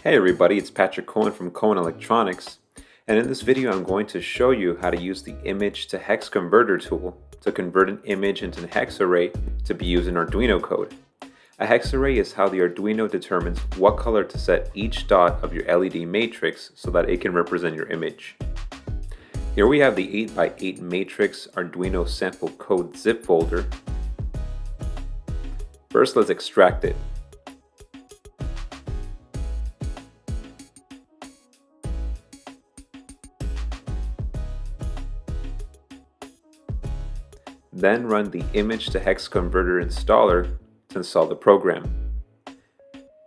Hey everybody, it's Patrick Cohen from Cohen Electronics, and in this video I'm going to show you how to use the Image to Hex Converter tool to convert an image into a hex array to be used in Arduino code. A hex array is how the Arduino determines what color to set each dot of your LED matrix so that it can represent your image. Here we have the 8x8 matrix Arduino sample code zip folder. First, let's extract it. Then run the Image to Hex Converter installer to install the program.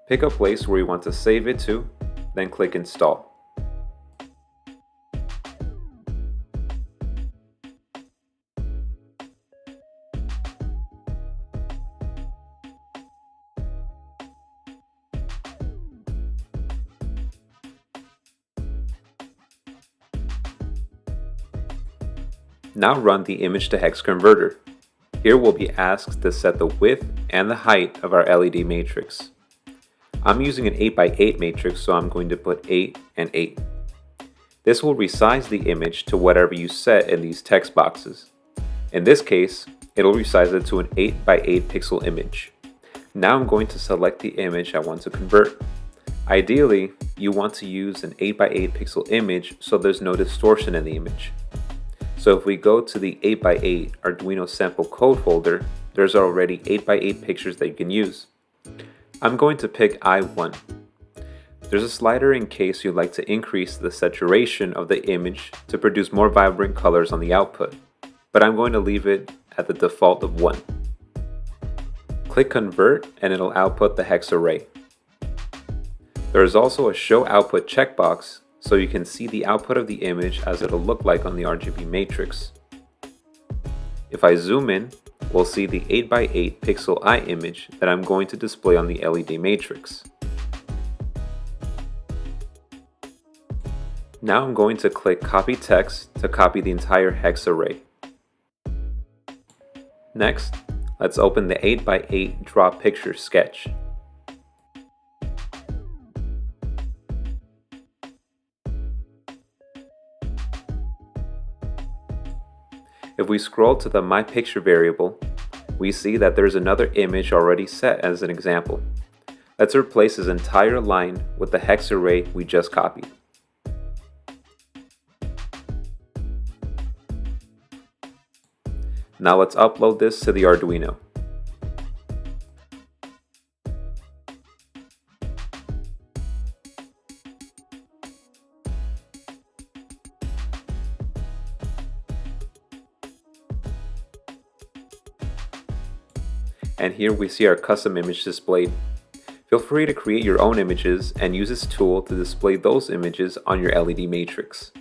Pick a place where you want to save it to, then click Install. Now run the Image to Hex Converter. Here we'll be asked to set the width and the height of our LED matrix. I'm using an 8x8 matrix, so I'm going to put 8 and 8. This will resize the image to whatever you set in these text boxes. In this case, it'll resize it to an 8x8 pixel image. Now I'm going to select the image I want to convert. Ideally, you want to use an 8x8 pixel image so there's no distortion in the image. So if we go to the 8x8 Arduino sample code folder, there's already 8x8 pictures that you can use. I'm going to pick I1. There's a slider in case you'd like to increase the saturation of the image to produce more vibrant colors on the output, but I'm going to leave it at the default of 1. Click Convert and it'll output the hex array. There is also a Show Output checkbox, so you can see the output of the image as it'll look like on the RGB matrix. If I zoom in, we'll see the 8x8 pixel eye image that I'm going to display on the LED matrix. Now I'm going to click Copy Text to copy the entire hex array. Next, let's open the 8x8 Draw Picture sketch. If we scroll to the My Picture variable, we see that there's another image already set as an example. Let's replace this entire line with the hex array we just copied. Now let's upload this to the Arduino. And here we see our custom image displayed. Feel free to create your own images and use this tool to display those images on your LED matrix.